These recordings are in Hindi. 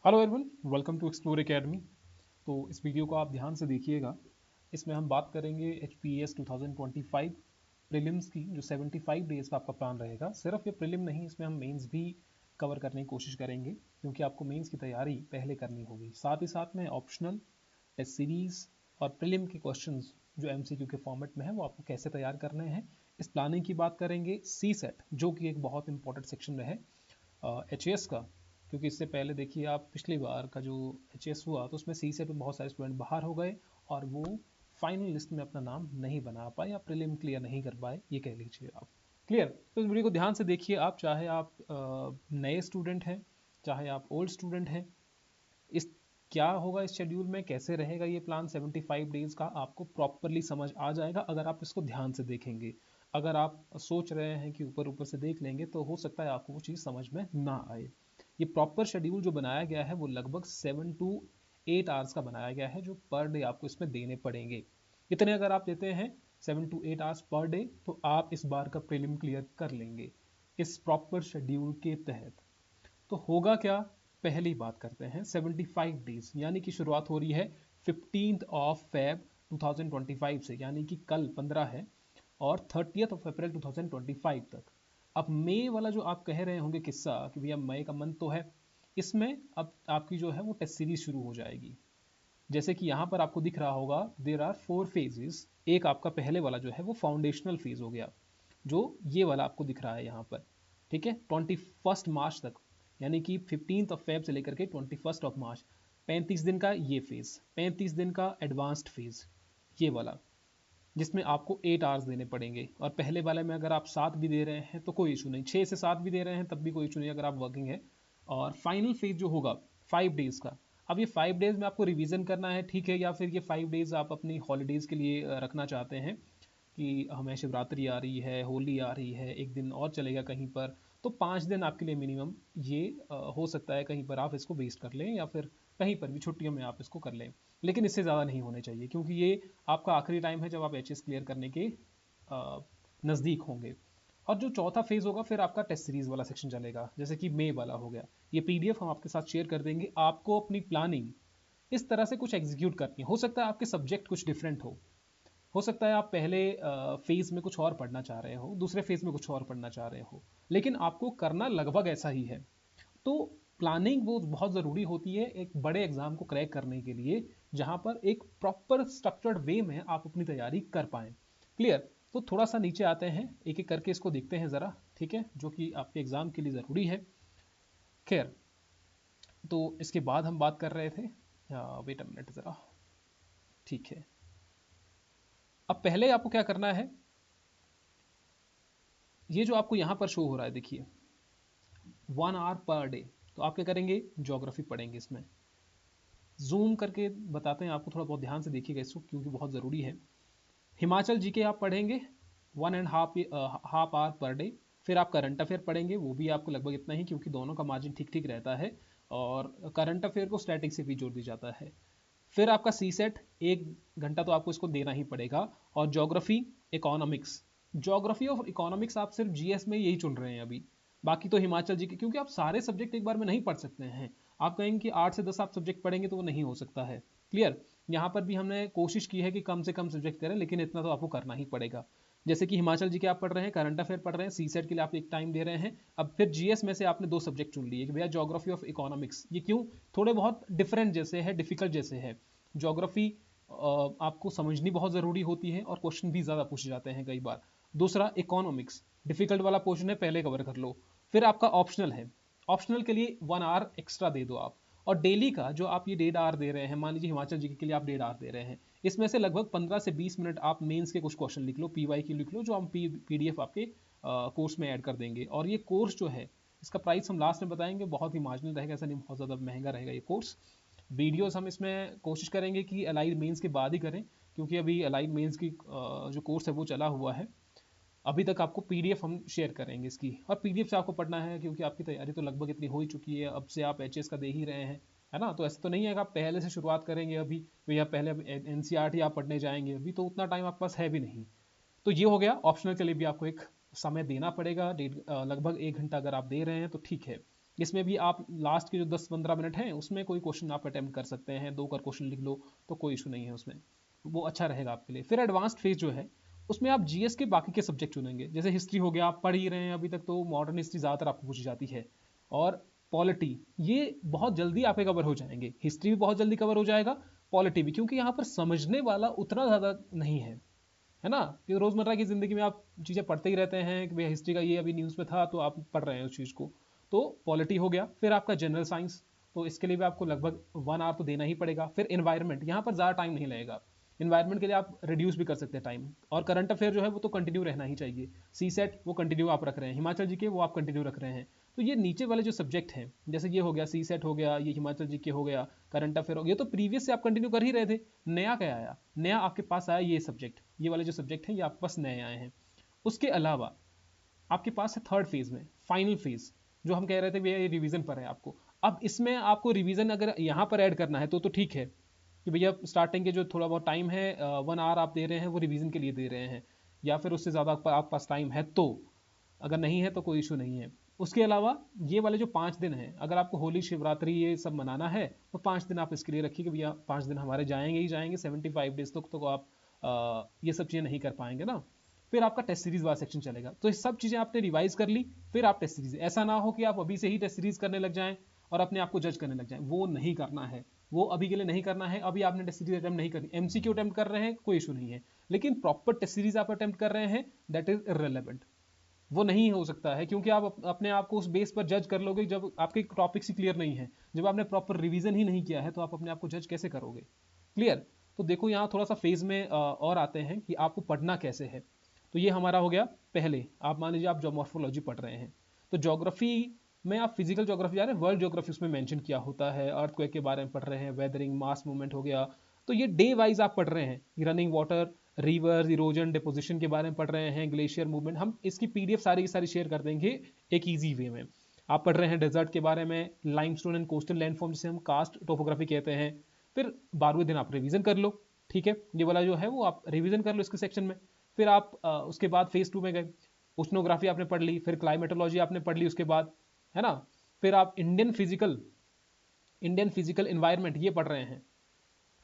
Hello everyone, welcome to explore academy. तो इस वीडियो को आप ध्यान से देखिएगा। इसमें हम बात करेंगे एच पी एस 2025 प्रीलिम्स की, जो 75 डेज का आपका प्लान रहेगा। सिर्फ ये प्रीलिम नहीं, इसमें हम मेंस भी कवर करने की कोशिश करेंगे, क्योंकि आपको मेंस की तैयारी पहले करनी होगी। साथ ही साथ में ऑप्शनल, टेस्ट सीरीज और प्रीलिम के क्वेश्चंस जो एमसीक्यू के फॉर्मेट में है, वो आपको कैसे तैयार करने हैं, इस प्लानिंग की बात करेंगे। सी सेट, जो कि एक बहुत इंपॉर्टेंट सेक्शन रहे एच का, क्योंकि इससे पहले देखिए आप पिछली बार का जो एच हुआ तो उसमें सी सेट में बहुत सारे स्टूडेंट बाहर हो गए और वो फाइनल लिस्ट में अपना नाम नहीं बना पाए या प्रीलिम क्लियर नहीं कर पाए, ये कह लीजिए आप। क्लियर? तो इस वीडियो को ध्यान से देखिए आप, चाहे आप नए स्टूडेंट हैं, चाहे आप ओल्ड स्टूडेंट हैं। इस क्या होगा इस शेड्यूल में, कैसे रहेगा ये प्लान 75 डेज का, आपको प्रॉपरली समझ आ जाएगा अगर आप इसको ध्यान से देखेंगे। अगर आप सोच रहे हैं कि ऊपर ऊपर से देख लेंगे तो हो सकता है आपको वो चीज़ समझ में ना आए। ये प्रॉपर शेड्यूल जो बनाया गया है वो लगभग 7 to 8 आवर्स का बनाया गया है, जो पर डे आपको इसमें देने पड़ेंगे। इतने अगर आप देते हैं 7 to 8 आवर्स पर डे, तो आप इस बार का प्रीलिम क्लियर कर लेंगे इस प्रॉपर शेड्यूल के तहत। तो होगा क्या, पहली बात करते हैं 75 डेज, यानी कि शुरुआत हो रही है 15 Feb 2025 से, यानी कि कल 15 है, और 30 अप्रैल 2025 तक। अब मई वाला जो आप कह रहे होंगे किस्सा कि भैया मई का मंथ तो है, इसमें अब आपकी जो है वो टेस्ट सीरीज शुरू हो जाएगी। जैसे कि यहाँ पर आपको दिख रहा होगा, देर आर 4 फेजेस। एक आपका पहले वाला जो है वो फाउंडेशनल फेज हो गया, जो ये वाला आपको दिख रहा है यहाँ पर। ठीक है, 21 मार्च तक, यानी कि 15 फेब से लेकर के 21 मार्च, 35 दिन का ये फेज, 35 दिन का एडवांस्ड फेज, ये वाला, जिसमें आपको 8 आवर्स देने पड़ेंगे। और पहले वाले में अगर आप 7 भी दे रहे हैं तो कोई इशू नहीं, 6 से 7 भी दे रहे हैं तब भी कोई इशू नहीं अगर आप वर्किंग है। और फाइनल फेज जो होगा 5 डेज का, अब ये 5 डेज में आपको रिवीजन करना है, ठीक है, या फिर ये 5 डेज आप अपनी हॉलीडेज के लिए रखना चाहते हैं कि हमें शिवरात्रि आ रही है, होली आ रही है, एक दिन और चलेगा कहीं पर, तो 5 दिन आपके लिए मिनिमम ये हो सकता है कहीं पर आप इसको वेस्ट कर लें, या फिर कहीं पर भी छुट्टियों में आप इसको कर लें। लेकिन इससे ज़्यादा नहीं होने चाहिए, क्योंकि ये आपका आखिरी टाइम है जब आप एच क्लियर करने के नज़दीक होंगे। और जो चौथा फेज होगा फिर आपका टेस्ट सीरीज वाला सेक्शन चलेगा, जैसे कि मे वाला हो गया। ये पीडीएफ हम आपके साथ शेयर कर देंगे। आपको अपनी प्लानिंग इस तरह से कुछ एग्जीक्यूट करनी है। हो सकता है आपके सब्जेक्ट कुछ डिफरेंट हो सकता है आप पहले फेज में कुछ और पढ़ना चाह रहे हो, दूसरे फेज में कुछ और पढ़ना चाह रहे हो, लेकिन आपको करना लगभग ऐसा ही है। तो प्लानिंग वो बहुत ज़रूरी होती है एक बड़े एग्जाम को क्रैक करने के लिए, जहां पर एक प्रॉपर स्ट्रक्चर्ड वे में आप अपनी तैयारी कर पाएं। क्लियर? तो थोड़ा सा नीचे आते हैं, एक एक करके इसको देखते हैं ज़रा, ठीक है, जो कि आपके एग्जाम के लिए ज़रूरी है। खैर, तो इसके बाद हम बात कर रहे थे, वेट अ मिनट ज़रा, ठीक है। अब पहले आपको क्या करना है, ये जो आपको यहाँ पर शो हो रहा है देखिए, 1 आवर पर डे, तो आप क्या करेंगे, ज्योग्राफी पढ़ेंगे। इसमें जूम करके बताते हैं आपको, थोड़ा बहुत ध्यान से देखिएगा इसको, क्योंकि बहुत ज़रूरी है। हिमाचल जीके आप पढ़ेंगे 1.5 आवर पर डे। फिर आप करंट अफेयर पढ़ेंगे, वो भी आपको लगभग इतना ही, क्योंकि दोनों का मार्जिन ठीक ठीक रहता है, और करंट अफेयर को स्टैटिक से भी जोड़ दिया जाता है। फिर आपका सी सेट, 1 घंटा तो आपको इसको देना ही पड़ेगा। और ज्योग्राफी, इकोनॉमिक्स, ज्योग्राफी और इकोनॉमिक्स आप सिर्फ जीएस में यही चुन रहे हैं अभी, बाकी तो हिमाचल जी के, क्योंकि आप सारे सब्जेक्ट एक बार में नहीं पढ़ सकते हैं। आप कहेंगे कि 8 से 10 आप सब्जेक्ट पढ़ेंगे तो वो नहीं हो सकता है। क्लियर? यहाँ पर भी हमने कोशिश की है कि कम से कम सब्जेक्ट करें, लेकिन इतना तो आपको करना ही पड़ेगा। जैसे कि हिमाचल जी के आप पढ़ रहे हैं, करंट अफेयर पढ़ रहे हैं, सी सेट के लिए आप एक टाइम दे रहे हैं। अब फिर जीएस में से आपने 2 सब्जेक्ट चुन लिए कि भैया ज्योग्राफी ऑफ इकोनॉमिक्स, ये क्यों, थोड़े बहुत डिफरेंट जैसे है, डिफिकल्ट जैसे है। ज्योग्राफी आपको समझनी बहुत ज़रूरी होती है और क्वेश्चन भी ज़्यादा पूछे जाते हैं कई बार। दूसरा, इकोनॉमिक्स डिफिकल्ट वाला पोर्शन है, पहले कवर कर लो। फिर आपका ऑप्शनल है, ऑप्शनल के लिए 1 आवर एक्स्ट्रा दे दो आप। और डेली का जो आप ये 1.5 आवर दे रहे हैं, मान लीजिए हिमाचल जी के लिए आप 1.5 आवर दे रहे हैं, इसमें से लगभग 15 से 20 मिनट आप मेंस के कुछ क्वेश्चन लिख लो, पीवाई की लिख लो, जो हम पीडीएफ आपके कोर्स में ऐड कर देंगे। और ये कोर्स जो है, इसका प्राइस हम लास्ट में बताएंगे, बहुत ही मार्जिनल रहेगा, ऐसा नहीं बहुत ज़्यादा महंगा रहेगा ये कोर्स। वीडियोस हम इसमें कोशिश करेंगे कि अलाइड मेंस के बाद ही करें, क्योंकि अभी अलाइड मेंस की जो कोर्स है वो चला हुआ है। अभी तक आपको पीडीएफ हम शेयर करेंगे इसकी, और पीडीएफ से आपको पढ़ना है, क्योंकि आपकी तैयारी तो लगभग इतनी हो ही चुकी है, अब से आप एचएस का दे ही रहे हैं, है ना। तो ऐसा तो नहीं है कि आप पहले से शुरुआत करेंगे अभी, भैया पहले एनसीईआरटी आप पढ़ने जाएंगे, अभी तो उतना टाइम आपके पास है भी नहीं। तो ये हो गया, ऑप्शनल के लिए भी आपको एक समय देना पड़ेगा, लगभग 1 घंटा अगर आप दे रहे हैं तो ठीक है। इसमें भी आप लास्ट के जो 10-15 मिनट हैं उसमें कोई क्वेश्चन आप अटेम्प्ट कर सकते हैं, 2 कर क्वेश्चन लिख लो तो कोई इशू नहीं है उसमें, वो अच्छा रहेगा आपके लिए। फिर एडवांस्ड फेज जो है उसमें आप जीएस के बाकी के सब्जेक्ट चुनेंगे, जैसे हिस्ट्री हो गया, आप पढ़ ही रहे हैं अभी तक तो मॉडर्न हिस्ट्री ज़्यादातर आपको पूछी जाती है, और पॉलिटी, ये बहुत जल्दी आपके कवर हो जाएंगे, हिस्ट्री भी बहुत जल्दी कवर हो जाएगा, पॉलिटी भी, क्योंकि यहाँ पर समझने वाला उतना ज़्यादा नहीं है ना, कि रोज़मर्रा की ज़िंदगी में आप चीज़ें पढ़ते ही रहते हैं कि भाई हिस्ट्री का ये अभी न्यूज़ में था तो आप पढ़ रहे हैं उस चीज़ को। तो पॉलिटी हो गया, फिर आपका जनरल साइंस, तो इसके लिए भी आपको लगभग 1 आवर तो देना ही पड़ेगा। फिर इन्वायरमेंट, यहाँ पर ज़्यादा टाइम नहीं लगेगा, इन्वायरमेंट के लिए आप रिड्यूस भी कर सकते हैं टाइम। और करंट अफेयर जो है वो तो कंटिन्यू रहना ही चाहिए, सी सेट वो कंटिन्यू आप रख रहे हैं, हिमाचल जी के वो आप कंटिन्यू रख रहे हैं। तो ये नीचे वाले जो सब्जेक्ट हैं, जैसे ये हो गया सी सेट हो गया, ये हिमाचल जी के हो गया, करंट अफेयर हो गया, तो प्रीवियस से आप कंटिन्यू कर ही रहे थे। नया क्या आया, नया आपके पास आया ये सब्जेक्ट, ये वाले जो सब्जेक्ट हैं ये आपके पास नए आए हैं। उसके अलावा आपके पास है थर्ड फेज में फाइनल फेज, जो हम कह रहे थे भैया ये रिवीजन पर है आपको। अब इसमें आपको रिवीजन अगर यहाँ पर ऐड करना है तो ठीक है कि भैया स्टार्टिंग के जो थोड़ा बहुत टाइम है 1 आवर आप दे रहे हैं वो रिवीजन के लिए दे रहे हैं, या फिर उससे ज़्यादा आपके पास टाइम है तो, अगर नहीं है तो कोई इशू नहीं है। उसके अलावा ये वाले जो 5 दिन हैं, अगर आपको होली शिवरात्रि ये सब मनाना है तो 5 दिन आप इसके लिए रखिए कि भैया 5 दिन हमारे जाएंगे ही जाएंगे, 75 डेज तक तो आप ये सब चीज़ें नहीं कर पाएंगे ना। फिर आपका टेस्ट सीरीज वाला सेक्शन चलेगा, तो ये सब चीज़ें आपने रिवाइज कर ली, फिर आप टेस्ट सीरीज, ऐसा ना हो कि आप अभी से ही टेस्ट सीरीज करने लग जाएं और अपने आप को जज करने लग जाएं, वो नहीं करना है, वो अभी के लिए नहीं करना है। अभी आपने टेस्ट सीरीज अटेम्प्ट नहीं करनी, एमसीक्यू अटेम्प्ट कर रहे हैं कोई इशू नहीं है, लेकिन प्रॉपर टेस्ट सीरीज आप अटेम्प्ट कर रहे हैं दैट इज इररिलेवेंट, वो नहीं हो सकता है, क्योंकि आप अपने आप को उस बेस पर जज कर लोगे जब आपके टॉपिक्स ही क्लियर नहीं है, जब आपने प्रॉपर रिवीजन ही नहीं किया है तो आप अपने आप को जज कैसे करोगे। क्लियर। तो देखो यहाँ थोड़ा सा फेज में और आते हैं कि आपको पढ़ना कैसे है। तो ये हमारा हो गया पहले, आप मान लीजिए आप जोमॉर्फोलॉजी पढ़ रहे हैं, तो ज्योग्राफी में आप फिजिकल ज्योग्राफी जा रहे हैं, वर्ल्ड ज्योग्राफी उसमें मेंशन किया होता है, अर्थक्वेक के बारे में पढ़ रहे हैं, वेदरिंग, मास मूवमेंट हो गया, तो ये डे वाइज आप पढ़ रहे हैं, running water, reverse, erosion, deposition के बारे में पढ़ रहे हैं, ग्लेशियर मूवमेंट, हम इसकी पीडीएफ सारी की सारी शेयर कर देंगे एक ईजी वे में। आप पढ़ रहे हैं डेजर्ट के बारे में, लाइमस्टोन एंड कोस्टल लैंडफॉर्म जिसे हम कास्ट टोपोग्राफी कहते हैं, फिर 12वें दिन आप रिवीजन कर लो, ठीक है, ये वाला जो है वो आप रिवीजन कर लो इसके सेक्शन में। फिर आप उसके बाद फेज 2 में गए, ओशनोग्राफी आपने पढ़ ली, फिर क्लाइमेटोलॉजी आपने पढ़ ली उसके बाद, है ना। फिर आप इंडियन फिजिकल एनवायरनमेंट ये पढ़ रहे हैं,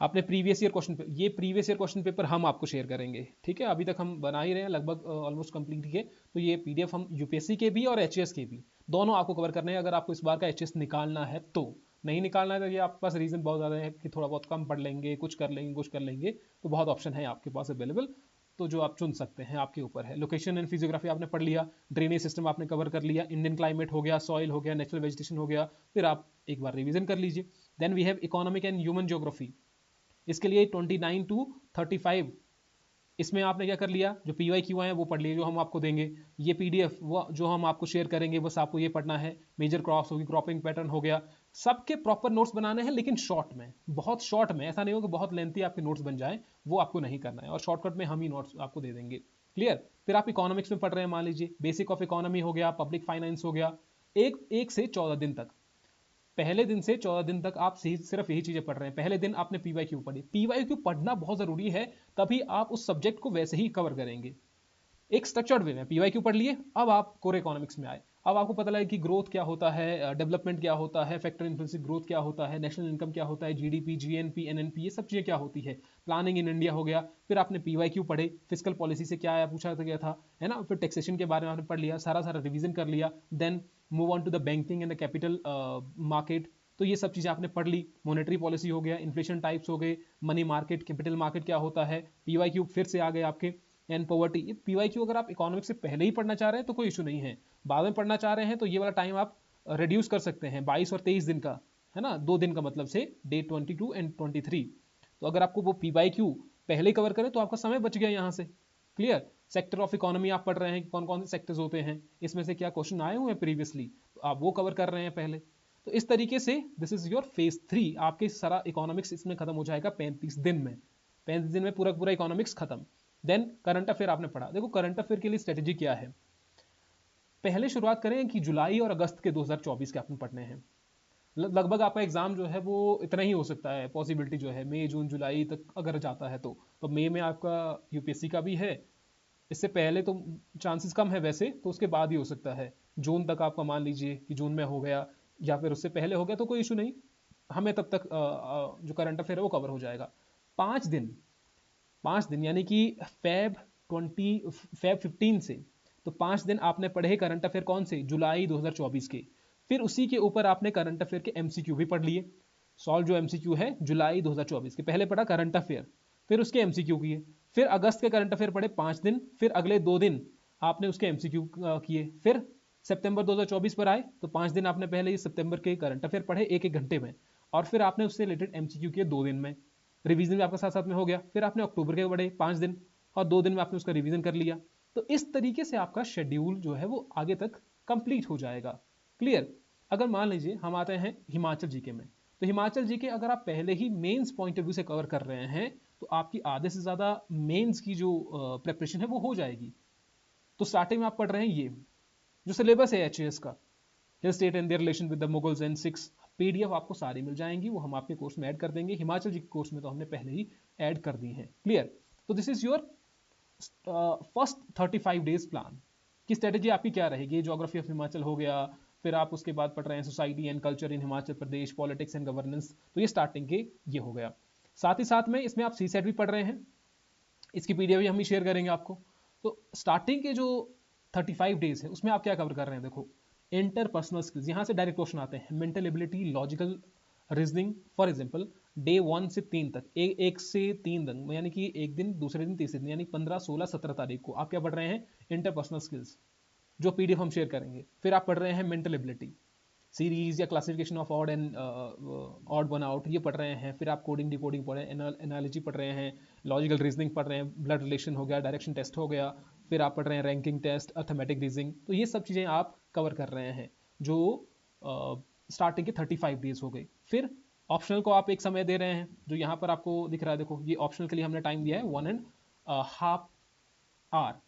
आपने प्रीवियस ईयर क्वेश्चन, ये प्रीवियस ईयर क्वेश्चन पेपर हम आपको शेयर करेंगे, ठीक है, अभी तक हम बना ही रहे हैं, लगभग ऑलमोस्ट कंप्लीट ही है। तो ये पीडीएफ हम यूपीएससी के भी और एचएस के भी दोनों आपको कवर करने हैं, अगर आपको इस बार का एचएस निकालना है तो। नहीं निकालना है तो ये आपके पास रीजन बहुत ज़्यादा है कि थोड़ा बहुत कम पढ़ लेंगे, कुछ कर लेंगे, कुछ कर लेंगे, तो बहुत ऑप्शन है आपके पास अवेलेबल, तो जो आप चुन सकते हैं आपके ऊपर है। लोकेशन एंड फिजियोग्राफी आपने पढ़ लिया, ड्रेनेज सिस्टम आपने कवर कर लिया, इंडियन क्लाइमेट हो गया, सॉइल हो गया, नेचुरल वेजिटेशन हो गया, फिर आप एक बार रिवीजन कर लीजिए। Then we have economic and human geography, इसके लिए 29 to 35, इसमें आपने क्या कर लिया, जो पी वाई क्यू आए हैं वो पढ़ लिए जो हम आपको देंगे, ये पीडीएफ वो जो हम आपको शेयर करेंगे बस आपको ये पढ़ना है। मेजर क्रॉप्स होगी, क्रॉपिंग पैटर्न हो गया, सबके प्रॉपर नोट्स बनाने हैं, लेकिन शॉर्ट में, बहुत शॉर्ट में, ऐसा नहीं हो कि बहुत लेंथी आपके नोट्स बन जाए, वो आपको नहीं करना है, और शॉर्टकट में हम ही नोट्स आपको दे देंगे। क्लियर। फिर आप इकोनॉमिक्स में पढ़ रहे हैं, मान लीजिए बेसिक ऑफ इकोनॉमी हो गया, पब्लिक फाइनेंस हो गया, एक से 14 दिन तक, पहले दिन से 14 दिन तक आप सिर्फ यही चीजें पढ़ रहे हैं। पहले दिन आपने पीवाईक्यू पढ़ी, पीवाईक्यू पढ़ना बहुत जरूरी है, तभी आप उस सब्जेक्ट को वैसे ही कवर करेंगे एक स्ट्रक्चर्ड वे में। पीवाईक्यू पढ़ लिए, अब आप कोर इकोनॉमिक्स में आए, अब आपको पता लगे कि ग्रोथ क्या होता है, डेवलपमेंट क्या होता है, फैक्टर इन्फ्लुएंसिंग ग्रोथ क्या होता है, नेशनल इनकम क्या होता है, जीडीपी, जीएनपी, एनएनपी, ये सब चीजें क्या होती है, प्लानिंग इन इंडिया हो गया। फिर आपने पीवाईक्यू पढ़े, फिजिकल पॉलिसी से क्या आया पूछा गया था, है ना। फिर टैक्सेशन के बारे में आपने पढ़ लिया, सारा सारा रिवीजन कर लिया। Then move on to the banking and the capital market, तो ये सब चीज़ें आपने पढ़ ली। मॉनेटरी पॉलिसी हो गया, इन्फ्लेशन टाइप्स हो गए, मनी मार्केट, कैपिटल मार्केट क्या होता है, पीवाईक्यू फिर से आ गए आपके, एंड पॉवर्टी। पीवाईक्यू अगर आप इकोनॉमिक्स से पहले ही पढ़ना चाह रहे हैं तो कोई इशू नहीं है, बाद में पढ़ना चाह रहे हैं तो ये वाला टाइम आप रिड्यूस कर सकते हैं, 22 और 23 दिन का, है ना, 2 दिन का मतलब से डे 22 एंड 23। तो अगर आपको वो पीवाईक्यू पहले कवर करें तो आपका समय बच गया यहाँ से। क्लियर। सेक्टर ऑफ इकोनॉमी आप पढ़ रहे हैं, कौन कौन से सेक्टर्स होते हैं, इसमें से क्या क्वेश्चन आए हुए हैं प्रीवियसली, तो आप वो कवर कर रहे हैं पहले। तो इस तरीके से दिस इज योर फेज 3, आपके सारा इकोनॉमिक्स इसमें खत्म हो जाएगा 35 दिन में, 35 दिन में पूरा पूरा इकोनॉमिक्स खत्म। देन करंट अफेयर आपने पढ़ा, देखो करंट अफेयर के लिए स्ट्रेटेजी क्या है। पहले शुरुआत करें कि जुलाई और अगस्त के 2024 के आपने पढ़ने हैं, लगभग आपका एग्जाम जो है वो इतना ही हो सकता है, पॉसिबिलिटी जो है मई जून जुलाई तक अगर जाता है तो मई में आपका यूपीएससी का भी है, इससे पहले तो चांसेस कम है वैसे, तो उसके बाद ही हो सकता है जून तक आपका, मान लीजिए कि जून में हो गया, या फिर उससे पहले हो गया तो कोई इशू नहीं, हमें तब तक जो करंट अफेयर है वो कवर हो जाएगा। 5 दिन, 5 दिन यानी कि फेब 15 से, तो 5 दिन आपने पढ़े करंट अफेयर कौन से, जुलाई 2024 के। फिर उसी के ऊपर आपने करंट अफेयर के एमसीक्यू भी पढ़ लिए, सॉल्व जो एमसीक्यू है जुलाई 2024 के, पहले पढ़ा करंट अफेयर, फिर उसके एमसीक्यू किए, फिर अगस्त के करंट अफेयर पढ़े 5 दिन, फिर अगले 2 दिन आपने उसके एमसीक्यू किए, फिर सितंबर 2024 पर आए तो 5 दिन आपने पहले ही सितंबर के करंट अफेयर पढ़े 1-1 घंटे में, और फिर आपने उससे रिलेटेड एमसीक्यू किए 2 दिन में, रिवीजन भी आपका साथ साथ में हो गया। फिर आपने अक्टूबर के पढ़े 5 दिन, और 2 दिन में आपने उसका रिवीजन कर लिया। तो इस तरीके से आपका शेड्यूल जो है वो आगे तक कंप्लीट हो जाएगा। क्लियर। अगर मान लीजिए हम आते हैं हिमाचल जीके में, तो हिमाचल जीके अगर आप पहले ही मेंस पॉइंट ऑफ व्यू से कवर कर रहे हैं तो आपकी आधे से ज्यादा मेंस की जो प्रिपरेशन है वो हो जाएगी। तो स्टार्टिंग में आप पढ़ रहे हैं ये जो सिलेबस है एचएएस का, hill state and there relation with the Mughals and six, PDF आपको सारी मिल जाएंगी, वो हम आपके कोर्स में ऐड कर देंगे। हिमाचल जी के कोर्स में तो हमने पहले ही ऐड कर दी है। क्लियर। तो this is your first 35 days plan की स्ट्रेटेजी आपकी क्या रहेगी। ज्योग्राफी ऑफ हिमाचल हो गया, फिर आप उसके बाद पढ़ रहे हैं society and culture in Himachal Pradesh, politics and governance, तो ये स्टार्टिंग के ये हो गया। साथ ही साथ में इसमें आप सी सेट भी पढ़ रहे हैं, इसकी पीडीएफ भी हम ही शेयर करेंगे आपको। तो स्टार्टिंग के जो 35 डेज है उसमें आप क्या कवर कर रहे हैं, देखो इंटरपर्सनल स्किल्स, यहां से डायरेक्ट क्वेश्चन आते हैं, mental ability, logical reasoning. For example day 1 से 3 तक, एक से 3 दिन यानी कि एक दिन, दूसरे दिन, तीसरे दिन, यानी 15, 16, 17 तारीख को आप क्या पढ़ रहे हैं, इंटरपर्सनल स्किल्स, जो पीडीएफ हम शेयर करेंगे। फिर आप पढ़ रहे हैं मेंटल एबिलिटी सीरीज या classification of odd and odd one out, ये पढ़ रहे हैं। फिर आप कोडिंग डिकोडिंग पढ़ रहे हैं, एनालॉजी पढ़ रहे हैं, लॉजिकल रीजनिंग पढ़ रहे हैं, ब्लड रिलेशन हो गया, डायरेक्शन टेस्ट हो गया, फिर आप पढ़ रहे हैं रैंकिंग टेस्ट, अर्थमेटिक रीजनिंग। तो ये सब चीज़ें आप कवर कर रहे हैं जो स्टार्टिंग के 35 डेज हो गए। फिर ऑप्शनल को आप एक समय दे रहे हैं, जो यहाँ पर आपको दिख रहा है, देखो ये ऑप्शनल के लिए हमने टाइम दिया है 1.5 आवर।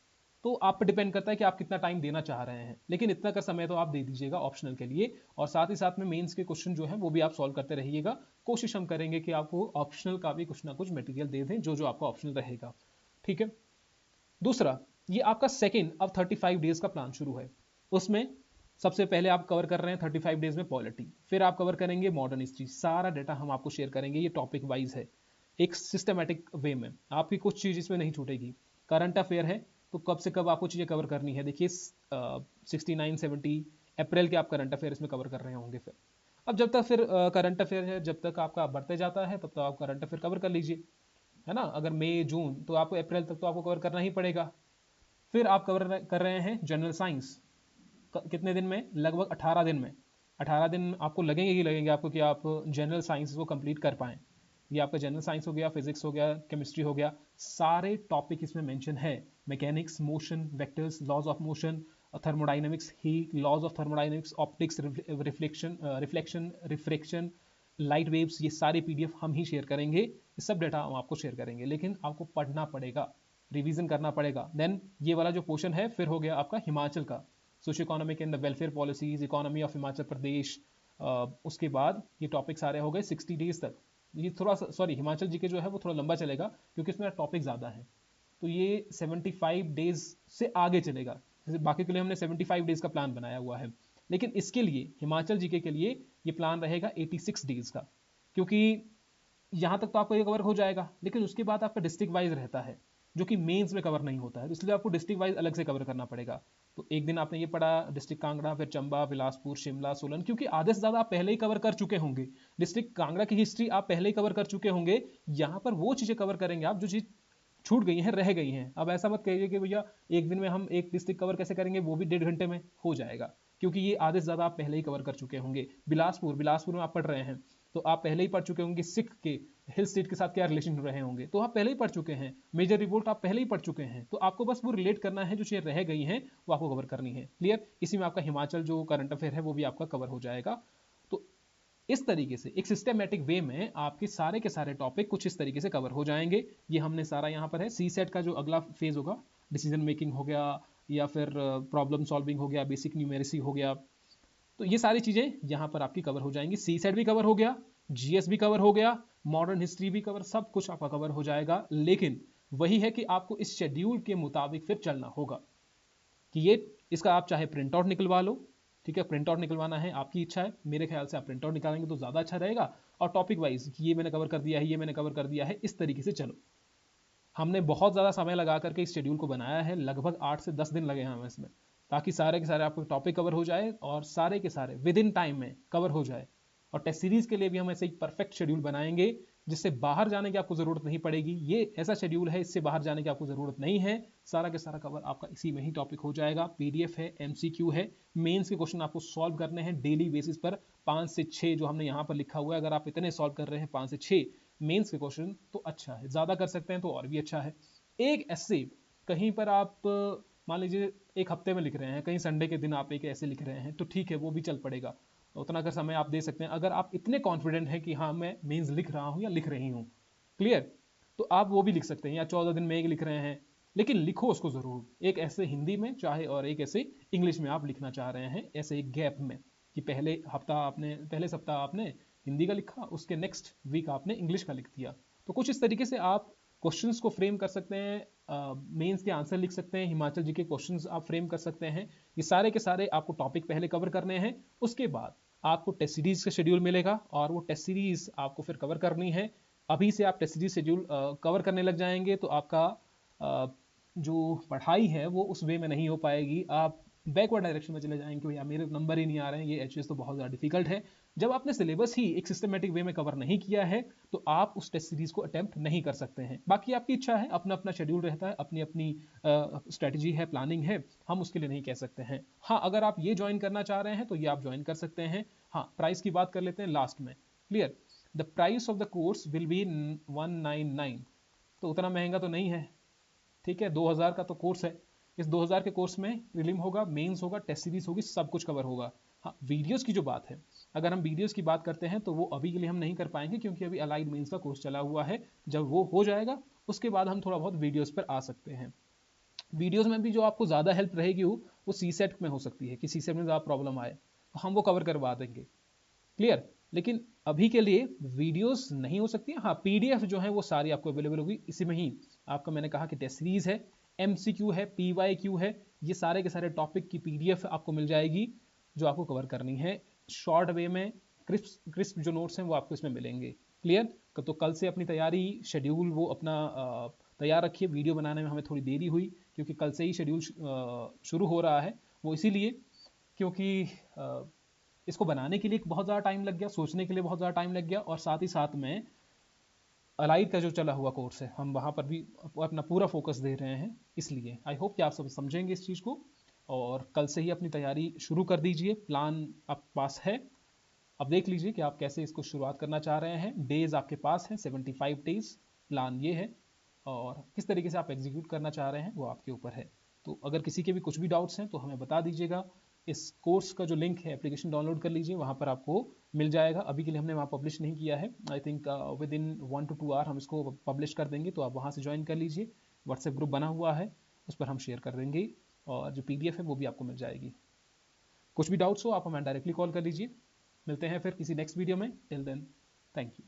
तो आप पर डिपेंड करता है कि आप कितना टाइम देना चाह रहे हैं, लेकिन इतना का समय तो आप दे दीजिएगा ऑप्शनल के लिए। और साथ ही साथ में मेंस के क्वेश्चन जो है वो भी आप सॉल्व करते रहिएगा। कोशिश हम करेंगे कि आपको ऑप्शनल का भी कुछ ना कुछ मटेरियल दे दें जो जो आपका ऑप्शनल रहेगा। ठीक है। दूसरा, ये आपका सेकेंड अब 35 डेज का प्लान शुरू है। उसमें सबसे पहले आप कवर कर रहे हैं 35 डेज में पॉलिटी, फिर आप कवर करेंगे मॉडर्न हिस्ट्री, सारा डेटा हम आपको शेयर करेंगे, ये टॉपिक वाइज है, एक सिस्टमैटिक वे में, आपकी कुछ चीज़ इसमें नहीं छूटेगी। करंट अफेयर है तो कब से कब आपको चीज़ें कवर करनी है, देखिए 69, 70 अप्रैल के आप करंट अफेयर इसमें कवर कर रहे होंगे। फिर अब जब तक फिर करंट अफेयर है, जब तक आपका बढ़ते जाता है तब तक आप करंट अफेयर कवर कर लीजिए, है ना। अगर मई जून तो आपको अप्रैल तक तो आपको कवर करना ही पड़ेगा। फिर आप कवर कर रहे हैं जनरल साइंस, कितने दिन में, लगभग 18 दिन में। 18 दिन आपको लगेंगे ही लगेंगे आपको कि आप जनरल साइंस को कंप्लीट कर पाएँ। ये आपका जनरल साइंस हो गया, फिजिक्स हो गया, केमिस्ट्री हो गया, सारे टॉपिक इसमें मेंशन है। Mechanics, motion, vectors, laws of motion, thermodynamics, heat, laws of thermodynamics, optics, reflection, refraction, light waves, ये सारे पीडीएफ हम ही शेयर करेंगे, ये सब डेटा हम आपको शेयर करेंगे, लेकिन आपको पढ़ना पड़ेगा, रिवीजन करना पड़ेगा। देन ये वाला जो पोर्शन है फिर हो गया आपका हिमाचल का, socio economic and the welfare policies, economy of Himachal Pradesh. उसके बाद ये टॉपिक सारे हो गए 60 डेज तक। ये थोड़ा सॉरी हिमाचल जी के जो है वो थोड़ा लंबा चलेगा क्योंकि इसमें टॉपिक ज़्यादा है, तो ये 75 डेज से आगे चलेगा। जैसे बाकी के लिए हमने 75 डेज का प्लान बनाया हुआ है, लेकिन इसके लिए हिमाचल जीके के लिए ये प्लान रहेगा 86 डेज का, क्योंकि यहाँ तक तो आपको ये कवर हो जाएगा, लेकिन उसके बाद आपका डिस्ट्रिक्ट वाइज रहता है जो कि मेंस में कवर नहीं होता है, तो इसलिए आपको डिस्ट्रिक्ट वाइज अलग से कवर करना पड़ेगा। तो एक दिन आपने ये पढ़ा डिस्ट्रिक्ट कांगड़ा, फिर चंबा, बिलासपुर, शिमला, सोलन, क्योंकि आधे से ज़्यादा आप पहले ही कवर कर चुके होंगे। डिस्ट्रिक्ट कांगड़ा की हिस्ट्री आप पहले ही कवर कर चुके होंगे, यहाँ पर वो चीज़ें कवर करेंगे आप जो चीज़ छूट गई हैं, रह गई हैं। अब ऐसा मत कहिए कि भैया एक दिन में हम एक डिस्ट्रिक्ट कवर कैसे करेंगे, वो भी 1.5 घंटे में हो जाएगा, क्योंकि ये आधे से ज़्यादा आप पहले ही कवर कर चुके होंगे। बिलासपुर में आप पढ़ रहे हैं तो आप पहले ही पढ़ चुके होंगे सिख के हिल स्टेट के साथ क्या रिलेशन रहे होंगे, तो आप पहले ही पढ़ चुके हैं। मेजर रिवोल्ट आप पहले ही पढ़ चुके हैं, तो आपको बस वो रिलेट करना है, जो चीज़ें रह गई हैं वो आपको कवर करनी है। क्लियर। इसी में आपका हिमाचल जो करंट अफेयर है वो भी आपका कवर हो जाएगा। तो इस तरीके से एक सिस्टमेटिक वे में आपके सारे के सारे टॉपिक कुछ इस तरीके से कवर हो जाएंगे। ये हमने सारा यहाँ पर है। सी सेट का जो अगला फेज होगा, डिसीजन मेकिंग हो गया या फिर प्रॉब्लम सॉल्विंग हो गया, बेसिक न्यूमेरेसी हो गया, तो ये सारी चीज़ें यहाँ पर आपकी कवर हो जाएंगी। सी सेट भी कवर हो गया, जीएस भी कवर हो गया, मॉडर्न हिस्ट्री भी कवर, सब कुछ आपका कवर हो जाएगा। लेकिन वही है कि आपको इस शेड्यूल के मुताबिक फिर चलना होगा कि ये इसका आप चाहे प्रिंट आउट निकलवा लो, ठीक है, प्रिंट आउट निकलवाना है आपकी इच्छा है, मेरे ख्याल से आप प्रिंट आउट निकालेंगे तो ज़्यादा अच्छा रहेगा। और टॉपिक वाइज ये मैंने कवर कर दिया है, ये मैंने कवर कर दिया है, इस तरीके से चलो। हमने बहुत ज़्यादा समय लगा करके इस शेड्यूल को बनाया है, लगभग 8 से 10 दिन लगे हैं हमें इसमें, ताकि सारे के सारे आपको टॉपिक कवर हो जाए और सारे के सारे विद इन टाइम में कवर हो जाए। और टेस्ट सीरीज के लिए भी हम ऐसे एक परफेक्ट शेड्यूल बनाएंगे जिससे बाहर जाने की आपको ज़रूरत नहीं पड़ेगी। ये ऐसा शेड्यूल है, इससे बाहर जाने की आपको ज़रूरत नहीं है, सारा के सारा कवर आपका इसी में ही टॉपिक हो जाएगा। पीडीएफ है, एमसीक्यू है, मेंस के क्वेश्चन आपको सॉल्व करने हैं डेली बेसिस पर, 5 से 6 जो हमने यहाँ पर लिखा हुआ है, अगर आप इतने सॉल्व कर रहे हैं 5 से 6 मेंस के क्वेश्चन तो अच्छा है, ज़्यादा कर सकते हैं तो और भी अच्छा है। एक ऐसे कहीं पर आप मान लीजिए एक हफ्ते में लिख रहे हैं, कहीं संडे के दिन आप एक ऐसे लिख रहे हैं तो ठीक है, वो भी चल पड़ेगा, उतना अगर समय आप दे सकते हैं। अगर आप इतने कॉन्फिडेंट हैं कि हाँ मैं मेंस लिख रहा हूँ या लिख रही हूँ, क्लियर, तो आप वो भी लिख सकते हैं, या 14 दिन में एक लिख रहे हैं, लेकिन लिखो उसको ज़रूर, एक ऐसे हिंदी में चाहे और एक ऐसे इंग्लिश में आप लिखना चाह रहे हैं, ऐसे एक गैप में कि पहले सप्ताह आपने हिंदी का लिखा, उसके नेक्स्ट वीक आपने इंग्लिश का लिख दिया। तो कुछ इस तरीके से आप क्वेश्चंस को फ्रेम कर सकते हैं, मेंस के आंसर लिख सकते हैं, हिमाचल जी के क्वेश्चंस आप फ्रेम कर सकते हैं। ये सारे के सारे आपको टॉपिक पहले कवर करने हैं, उसके बाद आपको टेस्ट सीरीज का शेड्यूल मिलेगा और वो टेस्ट सीरीज आपको फिर कवर करनी है। अभी से आप टेस्ट सीरीज शेड्यूल कवर करने लग जाएंगे तो आपका जो पढ़ाई है वो उस वे में नहीं हो पाएगी, आप बैकवर्ड डायरेक्शन में चले जाएंगे कि यार मेरे नंबर ही नहीं आ रहे हैं, ये एचएस तो बहुत ज़्यादा डिफिकल्ट है। जब आपने सिलेबस ही एक सिस्टमेटिक वे में कवर नहीं किया है तो आप उस टेस्ट सीरीज को अटेम्प्ट नहीं कर सकते हैं। बाकी आपकी इच्छा है, अपना अपना शेड्यूल रहता है, अपनी अपनी स्ट्रेटजी है, प्लानिंग है, हम उसके लिए नहीं कह सकते हैं। हाँ, अगर आप ये ज्वाइन करना चाह रहे हैं तो ये आप ज्वाइन कर सकते हैं। हाँ, प्राइस की बात कर लेते हैं लास्ट में, clear. The price of the course will be 199, तो उतना महंगा तो नहीं है, ठीक है, 2000 का तो कोर्स है। इस 2000 के कोर्स में प्रीलिम होगा, मेंस होगा, टेस्ट सीरीज होगी, सब कुछ कवर होगा। हाँ, वीडियोस की जो बात है, अगर हम वीडियोस की बात करते हैं तो वो अभी के लिए हम नहीं कर पाएंगे क्योंकि अभी अलाइड मेंस का कोर्स चला हुआ है। जब वो हो जाएगा उसके बाद हम थोड़ा बहुत वीडियोस पर आ सकते हैं। वीडियोस में भी जो आपको ज़्यादा हेल्प रहेगी वो सी सेट में हो सकती है कि सी सेट में ज़्यादा प्रॉब्लम आए तो हम वो कवर करवा देंगे, क्लियर। लेकिन अभी के लिए वीडियोस नहीं हो सकती। हाँ, पीडीएफ जो है वो सारी आपको अवेलेबल होगी इसी में ही। आपका मैंने कहा कि टेस्ट सीरीज है, एमसीक्यू है, पीवाईक्यू है, ये सारे के सारे टॉपिक की पीडीएफ आपको मिल जाएगी जो आपको कवर करनी है शॉर्ट वे में। क्रिस्प क्रिस्प जो नोट्स हैं वो आपको इसमें मिलेंगे, क्लियर। तो कल से अपनी तैयारी शेड्यूल वो अपना तैयार रखिए। वीडियो बनाने में हमें थोड़ी देरी हुई क्योंकि कल से ही शेड्यूल शुरू हो रहा है, वो इसीलिए क्योंकि इसको बनाने के लिए बहुत ज़्यादा टाइम लग गया, सोचने के लिए बहुत ज़्यादा टाइम लग गया, और साथ ही साथ में अलाइड का जो चला हुआ कोर्स है हम वहाँ पर भी अपना पूरा फोकस दे रहे हैं। इसलिए आई होप कि आप सब समझेंगे इस चीज़ को और कल से ही अपनी तैयारी शुरू कर दीजिए। प्लान आपके पास है, अब देख लीजिए कि आप कैसे इसको शुरुआत करना चाह रहे हैं। डेज आपके पास हैं 75 डेज, प्लान ये है, और किस तरीके से आप एग्जीक्यूट करना चाह रहे हैं वो आपके ऊपर है। तो अगर किसी के भी कुछ भी डाउट्स हैं तो हमें बता दीजिएगा। इस कोर्स का जो लिंक है, एप्लीकेशन डाउनलोड कर लीजिए, वहाँ पर आपको मिल जाएगा। अभी के लिए हमने वहाँ पब्लिश नहीं किया है, I think within 1 to 2 hour हम इसको पब्लिश कर देंगे, तो आप वहाँ से ज्वाइन कर लीजिए। व्हाट्सएप ग्रुप बना हुआ है, उस पर हम शेयर कर देंगे और जो पीडीएफ है वो भी आपको मिल जाएगी। कुछ भी डाउट्स हो आप हमें डायरेक्टली कॉल कर लीजिए। मिलते हैं फिर किसी नेक्स्ट वीडियो में, टिल देन थैंक यू।